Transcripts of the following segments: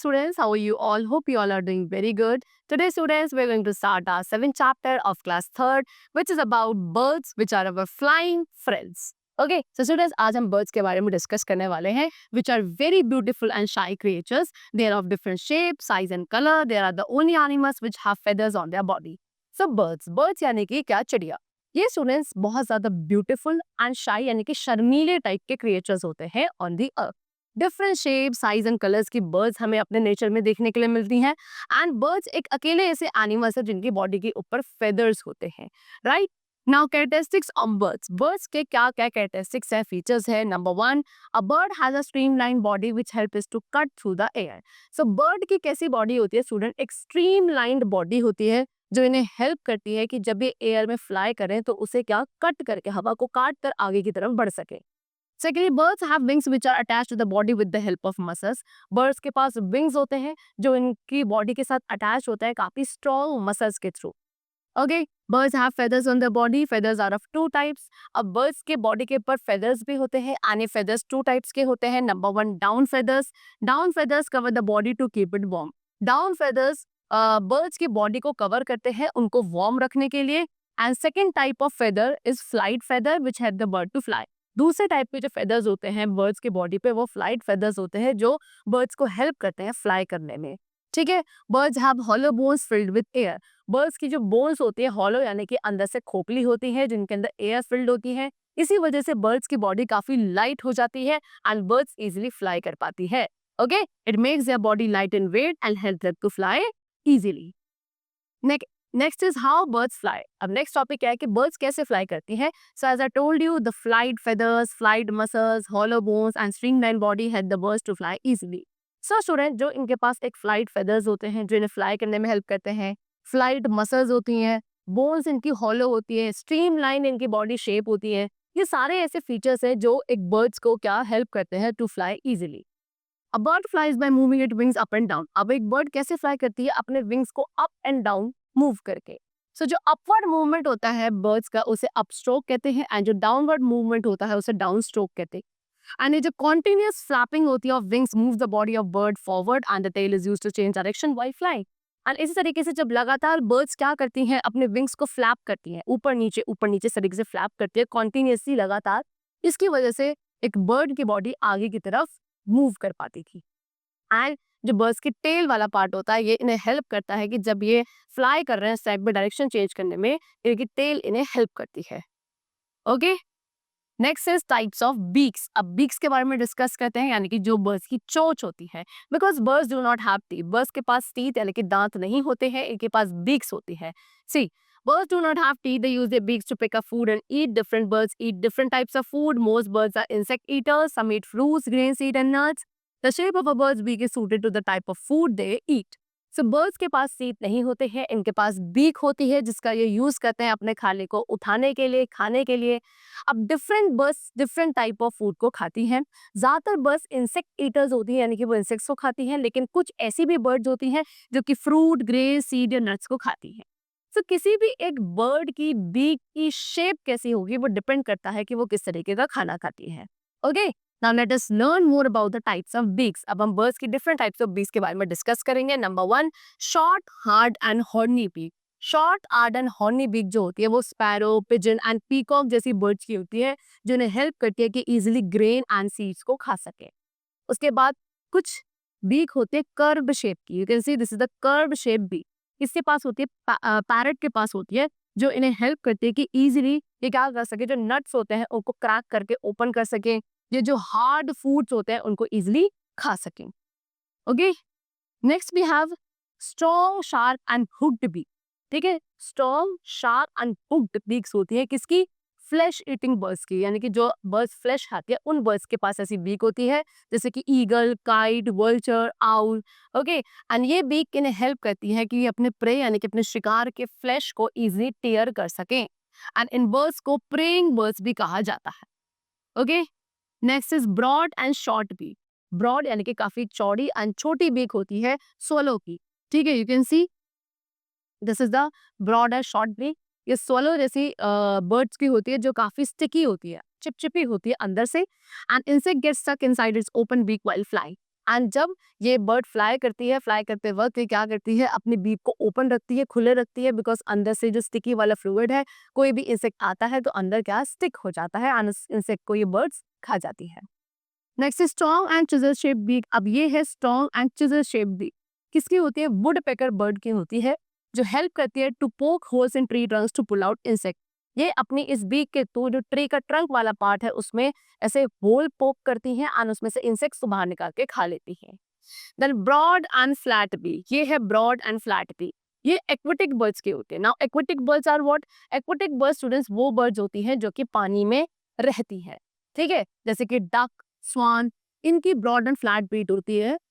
students, how are you all? Hope you all are doing very good. Today students, we're going to start our 7th chapter of class 3rd, which is about birds, which are our flying friends. Okay, so students, आज हम birds के बारे में discuss करने वाले हैं, which are very beautiful and shy creatures. They are of different shape, size and color. They are the only animals which have feathers on their body. So birds यानी कि क्या, चिड़िया. ये स्टूडेंट्स बहुत ज्यादा ब्यूटीफुल एंड शाई यानी कि शर्मीले टाइप के क्रिएचर्स होते हैं on the earth. Different shape, size and colours की बर्ड्स हमें अपने नेचर में देखने के लिए मिलती हैं. एंड बर्ड्स एक अकेले ऐसे एनिमल्स है जिनकी बॉडी के ऊपर फेदर्स होते हैं, right. Now characteristics of birds. Birds के क्या क्या कैरेक्टरिस्टिक्स है, फीचर्स है. Number 1, a bird has a streamline body which helps to cut through the air. So bird की कैसी बॉडी होती है स्टूडेंट? एक स्ट्रीमलाइंड बॉडी होती है जो इन्हें हेल्प करती है कि जब ये एयर में फ्लाई करें तो उसे क्या, कट करके, हवा को काट कर आगे की तरफ बढ़ सके. Secondly, birds have wings which are attached to the body with the help of muscles. Birds के पास wings होते हैं जो इनकी बॉडी के साथ अटैच होता है काफी strong muscles के through. Okay, birds have feathers on their body. Feathers are of two types. अब birds के body के ऊपर feathers भी होते हैं and ये feathers two types के होते हैं. Number 1, down feathers. Down feathers cover the body to keep it warm. Down feathers birds की body को cover करते हैं उनको warm रखने के लिए. And second type of feather is flight feather which help the bird to fly. दूसरे type के जो फेदर्स होते हैं बर्ड्स के बॉडी पे वो फ्लाइट फेदर्स होते हैं जो बर्ड्स को हेल्प करते हैं फ्लाई करने में. ठीक है. Birds have hollow bones filled with air. Birds की जो बोन्स होती है हॉलो यानी कि अंदर से खोखली होती है जिनके अंदर एयर फिल्ड होती है. इसी वजह से बर्ड्स की बॉडी काफी लाइट हो जाती है एंड बर्ड्स इजीली फ्लाई कर पाती है. Okay, it makes their body light in weight and help them to fly easily. Next is how birds fly. अब नेक्स्ट टॉपिक क्या है कि बर्ड्स कैसे फ्लाई करती है. So as I told you, the flight feathers, flight muscles, hollow bones and streamline body help the birds to fly easily. So student, जो इनके पास एक फ्लाइट फेदर्स होते हैं जो इन्हें फ्लाई करने में हेल्प करते हैं, फ्लाइट मसल्स होती हैं, बोन्स इनकी हॉलो होती है, स्ट्रीमलाइन इनकी बॉडी शेप होती है, ये सारे ऐसे फीचर्स हैं जो एक बर्ड्स को क्या हेल्प करते हैं to fly easily. A bird flies by moving it wings up and down. अब एक बर्ड कैसे फ्लाई करती है? अपने विंग्स को अप एंड डाउन मूव करके. सो जो अपवर्ड मूवमेंट होता है बर्ड्स का उसे अप स्ट्रोक कहते हैं एंड जो डाउनवर्ड मूवमेंट होता है उसे डाउन स्ट्रोक कहते हैं. एंड ये जो कॉन्टिन्यूअस फ्लैपिंग होती है of wings move the body of bird forward and the tail is used to change direction while flying. And इसी तरीके से जब लगातार बर्ड्स क्या करती हैं, अपने विंग्स को फ्लैप करती हैं, ऊपर नीचे इस तरीके से फ्लैप करती है कॉन्टिन्यूअसली लगातार. इसकी वजह से एक बर्ड की बॉडी आगे की तरफ मूव कर पाती थी. एंड जो बर्ड्स की टेल वाला पार्ट होता है ये इन्हें हेल्प करता है कि जब ये फ्लाई कर रहे हैं साइड में डायरेक्शन चेंज करने में इनकी टेल इन्हें हेल्प करती है. Okay, next is types of beaks. अब बीक्स के बारे में डिस्कस करते हैं यानी कि जो बर्ड्स की चोंच होती है. Because birds do not have teeth. Birds के पास टीथ यानी कि दांत नहीं होते हैं, इनके पास बीक्स होती है. सी, birds do not have teeth. They use their beaks to pick up food and eat. Different birds eat different types of food. Most birds are insect eaters. Some eat fruits, grains, seeds and nuts. The shape of a bird's beak is suited to the type of food they eat. So birds के पास teeth नहीं होते हैं, इनके पास beak होती है जिसका ये use करते हैं अपने खाने को उठाने के लिए, खाने के लिए. अब different birds different type of food को खाती हैं. ज्यादातर बर्ड्स इंसेक्ट ईटर्स होती हैं यानी कि वो इंसेक्ट्स को खाती हैं, लेकिन कुछ ऐसी भी बर्ड्स होती हैं जो कि फ्रूट, ग्रेन, सीड या नट्स को खाती हैं. तो किसी भी एक बर्ड की बीक की शेप कैसी होगी वो डिपेंड करता है कि वो किस तरीके का खाना खाती है. Okay, now let us learn more about the types of beaks. अब हम बर्ड्स की डिफरेंट टाइप्स ऑफ बीक्स के बारे में डिस्कस करेंगे. Number 1, short, hard and horny beak. Short, hard and horny beak जो होती है वो स्पैरो, पिजन एंड पीकॉक जैसी बर्ड्स की होती है जो इन्हें हेल्प करती है कि इजिली ग्रेन एंड सीड्स को खा सके. उसके बाद कुछ बीक होते हैं कर्व शेप की. You can see this is the curve shape beak. इसके पास होती है पैरट के पास होती है जो इन्हें हेल्प करती है कि इजीली ये क्या कर सके, जो नट्स होते हैं उनको क्रैक करके ओपन कर सके, ये जो हार्ड फूड्स होते हैं उनको इजीली खा सकें. Okay, next we have strong, sharp and hooked beak. ठीक है, strong, sharp and hooked beaks होती है किसकी? फ्लैश ईटिंग बर्ड्स की, यानी कि जो बर्ड्स फ्लैश खाती है उन बर्ड्स के पास ऐसी बीक होती है जैसे कि eagle, kite, vulture, owl. Okay, and ये बीक इन्हें हेल्प करती है कि ये अपने प्रे यानी कि अपने शिकार के फ्लैश को इजीली टेयर कर सकें. एंड इन बर्ड्स को प्रेइंग बर्ड्स भी कहा जाता है. Okay, next is broad and short beak. Broad यानी कि काफी चौड़ी एंड छोटी बीक होती है स्वलो की. ठीक है, you can see this is the broad and short beak. ये स्वलो जैसी बर्ड्स की होती है जो काफी स्टिकी होती है, चिपचिपी होती है अंदर से. And insect gets stuck inside its open beak while flying. And जब ये बर्ड फ्लाई करती है, फ्लाई करते वक्त ये क्या करती है, अपनी बीक को ओपन रखती है, खुले रखती है, बिकॉज अंदर से जो स्टिकी वाला फ्लूइड है, कोई भी इंसेक्ट आता है तो अंदर क्या स्टिक हो जाता है एंड उस इंसेक्ट को ये बर्ड्स खा जाती है। Next strong and chisel shape beak. अब ये है strong and chisel shape beak, किसकी होती है, वुड पेकर बर्ड की होती है, जो हेल्प करती है to poke holes in tree trunks to pull out insect. ये अपनी इस बीक के तो जो ट्री का ट्रंक वाला पार्ट है उसमें ऐसे होल पोक करती हैं एंड उसमें से इंसेक्ट्स को बाहर निकाल के खा लेती हैं। Then broad and flat beak, ये है ब्रॉड एंड फ्लैट बीक, ये एक्वेटिक बर्ड्स के होते हैं। Now aquatic birds are what, aquatic birds students वो बर्ड्स होती हैं जो कि पानी में रहती हैं, ठीक है, जैसे कि डक, स्वान, इनकी ब्रॉड एंड फ्लैट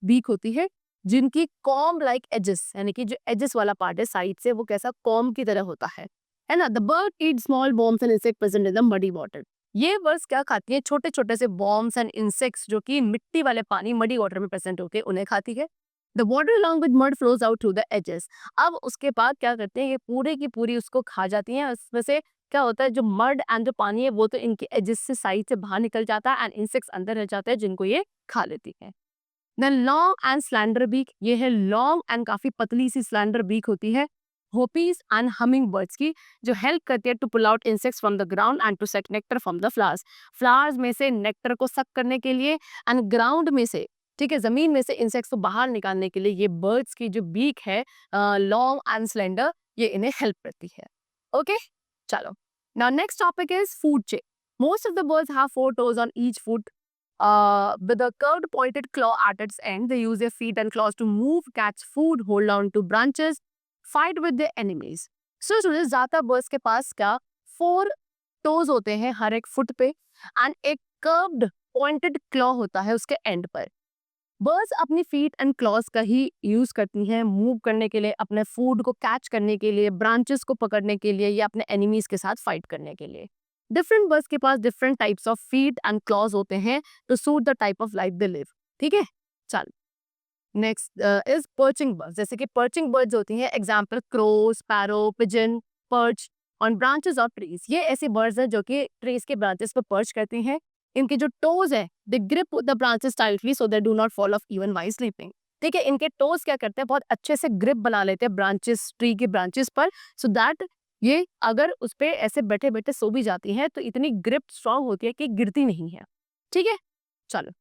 बीक होती है, जिनकी कॉम्ब लाइक एजेस, यानी कि जो एजेस वाला पार्ट है साइड से वो कैसा कॉम्ब की तरह होता है ना। The bird eat small worms and insect present in the muddy water. ये बर्ड्स क्या खाती है, छोटे छोटे से वर्म्स एंड इंसेक्ट्स जो कि मिट्टी वाले पानी मडी वाटर में प्रेजेंट होते हैं उन्हें खाती है। The water along with mud flows out through the edges। अब उसके बाद क्या करते हैं, ये पूरे की पूरी उसको खा जाती हैं। उसमें से क्या होता है, जो मड एंड जो पानी है वो तो इनके एजेस से साइड से बाहर निकल जाता है एंड इंसेक्ट्स अंदर रह जाते हैं जिनको ये खा लेती है। Then long and slender beak, ये है लॉन्ग एंड काफी पतली सी स्लैंडर बीक होती है होपीज एंड हमिंग बर्ड्स की, जो हेल्प करती है to pull out insects from the ground and to suck nectar from the flowers. Flowers में से नेक्टर को सक करने के लिए एंड ग्राउंड में से, ठीक है, जमीन में से इंसेक्ट्स को बाहर निकालने के लिए ये बर्ड्स की जो बीक है लॉन्ग एंड स्लेंडर, ये इन्हें हेल्प करती है। ओके, चलो now next topic is food chain. Most of the birds have 4 toes on each foot with a curved pointed claw at its end. They use their feet and claws to move, catch food, hold on to branches, fight with their enemies. So students, ज्यादा birds के पास क्या 4 toes होते हैं हर एक foot पे and एक curved pointed claw होता है उसके एंड पर। बर्ड्स अपनी फीट एंड क्लॉज का ही यूज करती हैं मूव करने के लिए, अपने फूड को कैच करने के लिए, ब्रांचेस को पकड़ने के लिए या अपने एनिमीज के साथ फाइट करने के लिए। डिफरेंट बर्ड्स के पास different types of feet and claws होते हैं to suit the type of life they live. ठीक है, चल नेक्स्ट इज पर्चिंग बर्ड्स। जैसे कि पर्चिंग बर्ड्स होती हैं, example crow, sparrow, pigeon, perch on branches of trees. ये ऐसे बर्ड्स हैं जो कि ट्रीज के ब्रांचेस पर पर्च करती हैं। इनके जो टोज है they grip the branches tightly so they do not fall off even while sleeping. ठीक है, इनके टोज क्या करते हैं, बहुत अच्छे से ग्रिप बना लेते हैं ब्रांचेस, ट्री के ब्रांचेस पर, सो दैट ये अगर उस पे ऐसे बैठे बैठे सो भी जाती हैं तो इतनी ग्रिप स्ट्रांग होती है कि गिरती नहीं है। ठीक है, चलो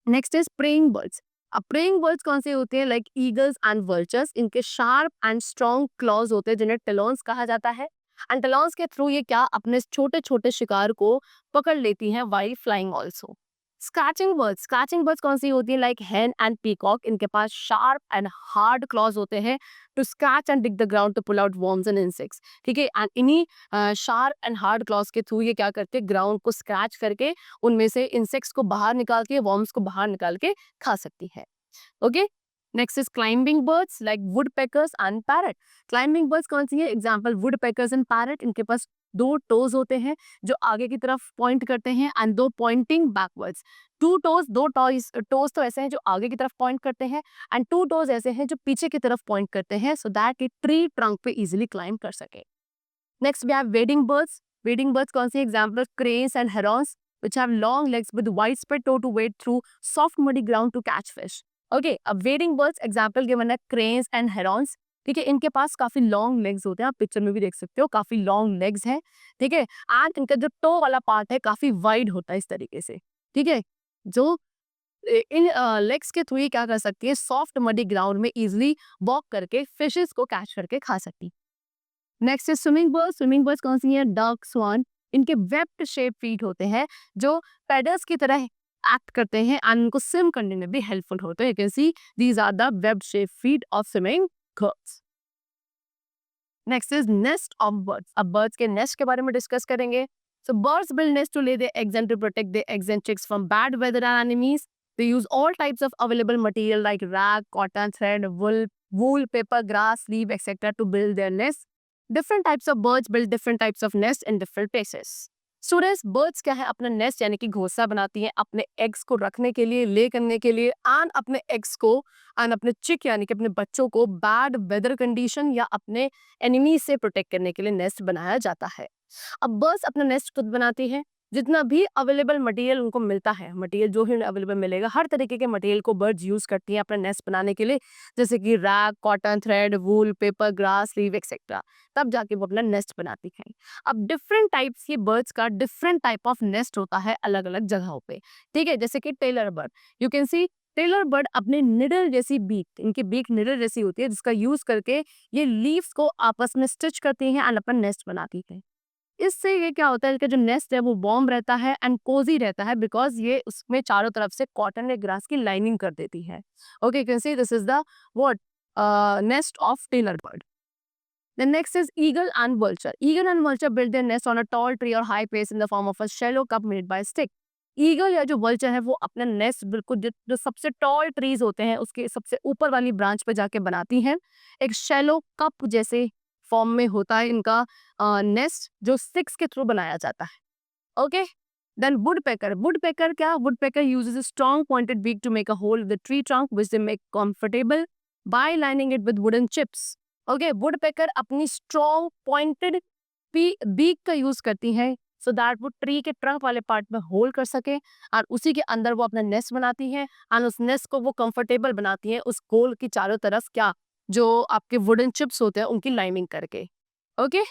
नेक्स्ट इज प्रेइंग बर्ड्स। अब प्रेइंग बर्ड्स कौन से होते हैं, लाइक ईगल्स एंड वर्चर्स। इनके शार्प एंड स्ट्रॉन्ग क्लॉज होते हैं जिन्हें टेलॉन्स कहा जाता है एंड टेलॉन्स के थ्रू ये क्या अपने छोटे छोटे शिकार को पकड़ लेती हैं while flying also. Scratching birds कौन सी होती है, लाइक हेन एंड पीकॉक। इनके पास शार्प एंड हार्ड क्लॉज होते हैं to scratch and dig the ground to pull out worms and insects. ठीक है, एंड इन्हीं शार्प एंड हार्ड क्लॉज के थ्रू ये क्या करते हैं, ग्राउंड को स्क्रैच करके उनमें से इंसेक्ट्स को बाहर निकाल के, वर्म्स को बाहर निकाल के खा सकती है। Okay, next is climbing birds like would peckers and parrot. Climbing birds कौन सी है, example would peckers and parrot. इनके पास 2 टोज होते हैं जो आगे की तरफ पॉइंट करते हैं एंड 2 पॉइंटिंग बैकवर्ड्स। 2 टोज तो ऐसे हैं जो आगे की तरफ पॉइंट करते हैं एंड 2 टोज ऐसे हैं जो पीछे की तरफ पॉइंट करते हैं सो दैट ये ट्री ट्रंक पे इजिली क्लाइंब कर सके। Next we have wading birds। wading birds कौन सी, example cranes and herons which have long legs with widespread toe to wade through soft muddy ground to catch fish। Okay, अब wading birds example given है cranes and herons। ठीक है, इनके पास काफी long legs होते हैं, आप पिक्चर में भी देख सकते हो काफी लॉन्ग लेग्स हैं। ठीक है, एंड इनका जो टो वाला पार्ट है काफी वाइड होता है इस तरीके से। ठीक है, जो इन लेग्स के थ्रू क्या कर सकती है, सॉफ्ट मडी ग्राउंड में इजिली वॉक करके फिशेस को कैच करके खा सकती। Next is swimming birds. Swimming birds कौन सी है, डक, स्वान। इनके वेब्ड शेप फीट होते हैं जो पैडल्स की तरह एक्ट करते हैं एंड उनको स्विम करने में भी हेल्पफुल होते हैं। You can see these are the webbed shape feet of swimming birds. Next is nest of birds. अब बर्ड्स के नेस्ट के बारे में डिस्कस करेंगे। So birds build nest to lay their eggs and to protect their eggs and chicks from bad weather and enemies. They use all types of available material like rag, cotton, thread, wool, paper, grass, leaf, etc. to build their nest. Different types of birds build different types of nests in different places. Students, birds क्या है, अपना nest यानी कि घोंसला बनाती हैं अपने eggs को रखने के लिए, ले करने के लिए एंड अपने एग्स को एंड अपने चिक यानी कि अपने बच्चों को बैड वेदर कंडीशन या अपने एनिमी से प्रोटेक्ट करने के लिए नेस्ट बनाया जाता है। अब बर्ड्स अपना नेस्ट खुद बनाती हैं जितना भी अवेलेबल मटेरियल उनको मिलता है, मटेरियल जो भी अवेलेबल मिलेगा, हर तरीके के मटेरियल को बर्ड्स यूज करती हैं अपना नेस्ट बनाने के लिए, जैसे कि रैग, कॉटन, थ्रेड, वूल, पेपर, ग्रास, लीव एक्सेट्रा। तब जाके वो अपना नेस्ट बनाती हैं। अब डिफरेंट टाइप्स के बर्ड्स का डिफरेंट टाइप ऑफ नेस्ट होता है अलग अलग जगहों पे, ठीक है। जैसे कि tailor bird, you can C tailor bird अपने निडल जैसी बीक, इनकी बीक निडल जैसी होती है, जिसका यूज करके ये लीव्स को आपस में स्टिच करती हैं एंड अपन नेस्ट बनाती हैं। इससे ये क्या होता है, इनका जो नेस्ट है वो वार्म रहता है एंड कोजी रहता है, बिकॉज ये उसमें चारों तरफ से कॉटन या ग्रास की लाइनिंग कर देती है। Okay, you can see this is the what nest of tailor bird. The next is eagle and vulture. Eagle and vulture build their nest on a tall tree or high place in the form of a shallow cup made by stick. Eagle या जो vulture है वो अपना nest बिल्कुल जो सबसे tall trees होते हैं उसके सबसे ऊपर वाली ब्रांच पे जाके बनाती हैं। एक शैलो कप जैसे फॉर्म में होता है इनका नेस्ट, जो स्टिक्स के थ्रू बनाया जाता है। Okay, then woodpecker. वुडपेकर क्या, woodpecker uses a strong pointed beak to make a hole in the tree trunk which they make comfortable by lining it with wooden chips. Okay, woodpecker अपनी strong pointed beak का use करती है so that वो tree के trunk वाले part में whole कर सके और उसी के अंदर वो अपना नेस्ट बनाती है एंड उस नेस्ट को वो कंफर्टेबल बनाती है उस गोल की चारों तरफ क्या, जो आपके वुडन चिप्स होते हैं उनकी लाइनिंग करके। Okay,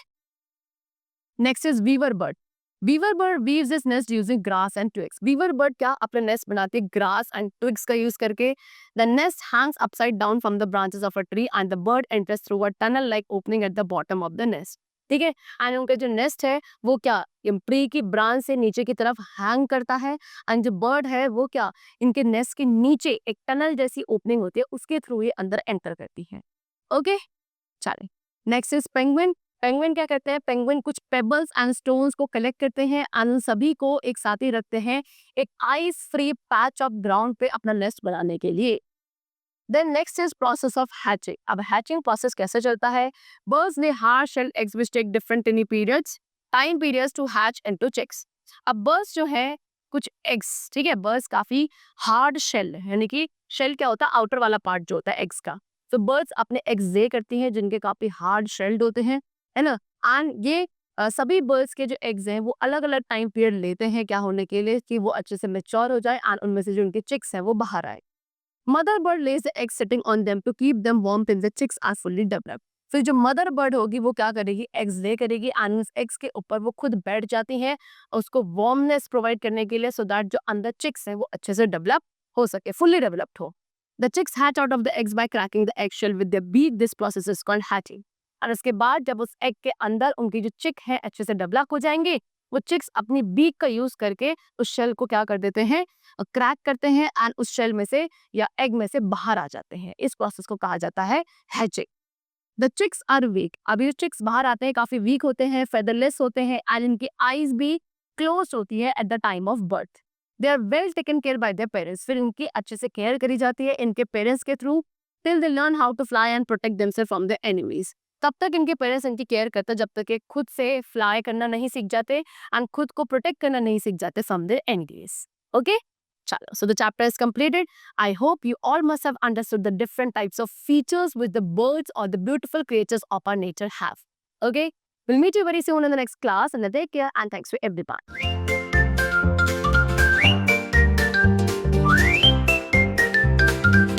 next is weaver bird. Weaver bird weaves is nest using grass and twigs. Weaver bird क्या अपने नेस्ट बनाती है ग्रास एंड ट्विग्स का यूज करके। The nest hangs upside down from the branches of a tree and the bird enters through a tunnel like opening at the bottom of the nest. ठीक है, and उनका जो nest है वो क्या tree की ब्रांच से नीचे की तरफ हैंग करता है एंड जो बर्ड है वो क्या इनके नेस्ट के नीचे एक टनल जैसी ओपनिंग होती है उसके थ्रू ये अंदर एंटर करती है। ओके, चलें। Next is penguin. पेंगुइन क्या करते हैं, पेंगुइन कुछ पेबल्स एंड स्टोन्स को कलेक्ट करते हैं एंड उन सभी को एक साथ ही रखते हैं एक ice free patch of ground पे अपना नेस्ट बनाने के लिए। Then next is process of hatching. अब हैचिंग प्रोसेस कैसे चलता है, birds lay hard shell eggs which take different tiny periods time periods to hatch into chicks. अब बर्ड्स जो है कुछ एग्स, ठीक है, बर्ड्स काफी हार्ड शेल यानी कि शेल क्या होता है आउटर वाला पार्ट जो होता है एग्स का, तो बर्ड्स अपने एग्स दे करती हैं जिनके काफी हार्ड शेल्ड होते हैं, है ना। एंड ये सभी बर्ड्स के जो एग्स हैं वो अलग अलग टाइम पीरियड लेते हैं क्या होने के लिए कि वो अच्छे से मेच्योर हो जाए एंड उनमें से जो उनके चिक्स हैं वो बाहर आए। Mother bird lays the egg sitting on them to keep them warm till the chicks are fully developed. फिर जो मदर बर्ड होगी वो क्या करेगी, एग्स ले करेगी एंड उस एग्स के ऊपर वो खुद बैठ जाती हैं उसको वार्मनेस प्रोवाइड करने के लिए, सो दैट जो अंदर चिक्स हैं वो अच्छे से डेवलप हो सके, फुल्ली डेवलप्ड हो। The chicks hatch out of the eggs by cracking the egg shell with their beak. This process is called hatching. और उसके बाद जब उस एग के अंदर उनकी जो चिक है अच्छे से डेवलप हो जाएंगे, वो चिक्स अपनी बीक का यूज करके उस शेल को क्या कर देते हैं, क्रैक करते हैं एंड उस शेल में से या एग में से बाहर आ जाते हैं। इस प्रोसेस को कहा जाता है hatching. The chicks are weak. अब ये चिक्स बाहर आते हैं काफी वीक होते हैं, फेदरलेस होते हैं एंड इनकी आईज भी क्लोज होती है at the time of birth. They are well taken care by their parents. फिर इनकी अच्छे से केयर करी जाती है इनके पेरेंट्स के through till they learn how to fly and protect themselves from the enemies. तब तक इनके पेरेंट्स इनकी केयर करते हैं जब तक ये खुद से फ्लाई करना नहीं सीख जाते एंड खुद को प्रोटेक्ट करना नहीं सीख जाते from their enemies. Okay, chalo. So the chapter is completed. I hope you all must have understood the different types of features which the birds or the beautiful creatures of our nature have. Okay? We'll meet you very soon in the next class and take care and thanks for everyone.